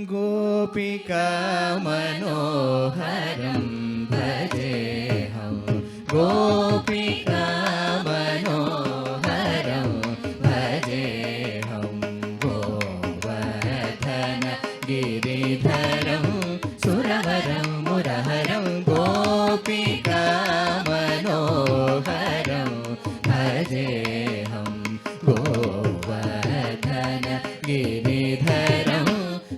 गोपिका मनोहरं भजेऽहं गोपिका मनोहरं भजेऽहं गोवर्धन गिरिधरं सुरवरं मुरहरं गोपिका मनोहरं भजेऽहं गोवर्धन गिरिधरं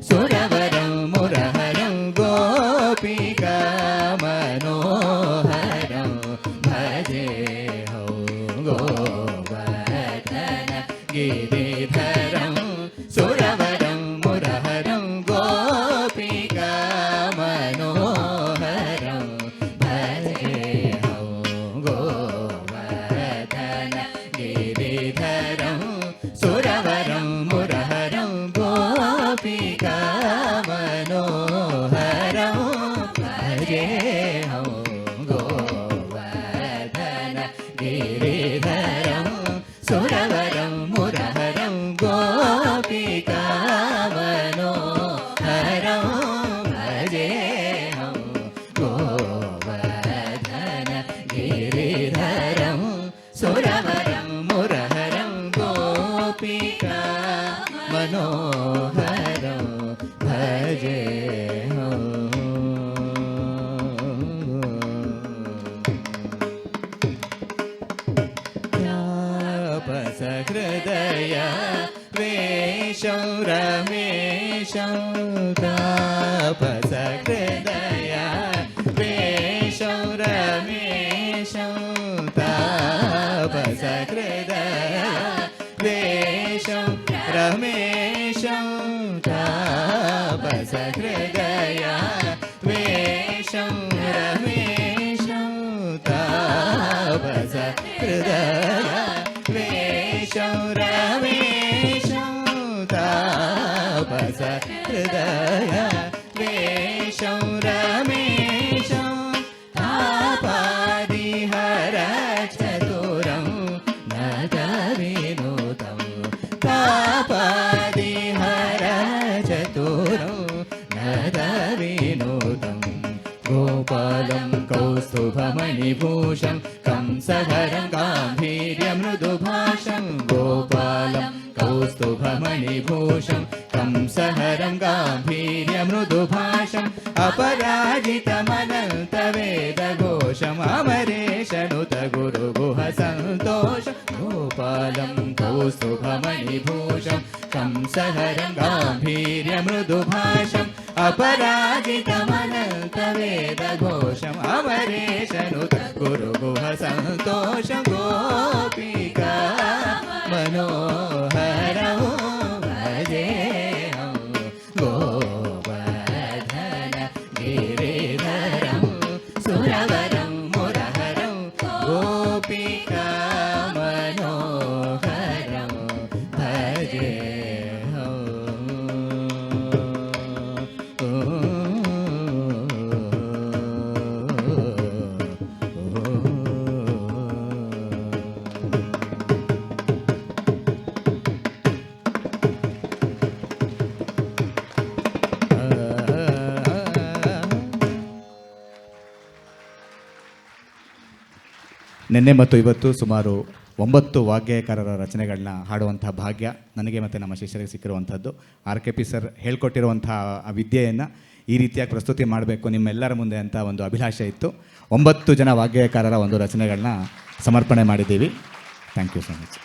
सुरवरं मुरहरं गोपिका मनोहरं भजेऽहं गोवर्धन गिरिधरं सुरवरं मुरहरं गोपिका मनोहरं भजेऽहं गोवर्धन गिरिधरं सुरवरं मुरहरं गोपिका मनोहरं भजेऽहं गोवर्धन गिरिधरं सुरवरं मुरहरं गोपिका मनोहरं भजेऽहं गोवर्धन गिरिधरं सुरवरं मुरहरं गोपिका मनोहरं भजेऽहं तापसहृदय वेशं रमेशं तापसहृदय वेशं रमेशं तापसहृदय वेशं रमेशं तापसहृदय वेशं रमेशं तापसहृदय वेशं रमेशं तापसहृदय वेशं रमेशं तापादिहर चतुरं नतविनुतं तापादिहर चतुरं नतविनुतं गोपालं कौस्तुभमणिभूषं कंसहरं गाम्भीर्यमृदुभाषं गोपालं कौस्तुभमणिभूषं कंसहरं गाम्भीर्यमृदुभाषम् अपराजितमनन्तवेदघोषम् अमरेशनुत गुरुगुहसन्तोषं गोपालं कौस्तुभमणिभूषं कंसहरं गाम्भीर्यमृदुभाषम् अपराजितमनन्तवेदघोषम् अमरेशनुत गुरुगुहसन्तोषं गोपिका मनोहरं भजेऽहं गोवर्धन गिरिधरं सुरवरं मुरहरं गोपिका मनोहरं भजेऽहं ನಿನ್ನೆ ಮತ್ತು ಇವತ್ತು ಸುಮಾರು 9 ವಾಗ್ಗೇಯಕಾರರ ರಚನೆಗಳನ್ನ ಹಾಡುವಂಥ ಭಾಗ್ಯ ನನಗೆ ಮತ್ತು ನಮ್ಮ ಶಿಷ್ಯರಿಗೆ ಸಿಕ್ಕಿರುವಂಥದ್ದು. RKP ಸರ್ ಹೇಳ್ಕೊಟ್ಟಿರುವಂಥ ಆ ವಿದ್ಯೆಯನ್ನು ಈ ರೀತಿಯಾಗಿ ಪ್ರಸ್ತುತಿ ಮಾಡಬೇಕು ನಿಮ್ಮೆಲ್ಲರ ಮುಂದೆ ಅಂತ ಒಂದು ಅಭಿಲಾಷೆ ಇತ್ತು. 9 ಜನ ವಾಗ್ಗೇಯಕಾರರ ಒಂದು ರಚನೆಗಳನ್ನ ಸಮರ್ಪಣೆ ಮಾಡಿದ್ದೀವಿ. Thank you so much.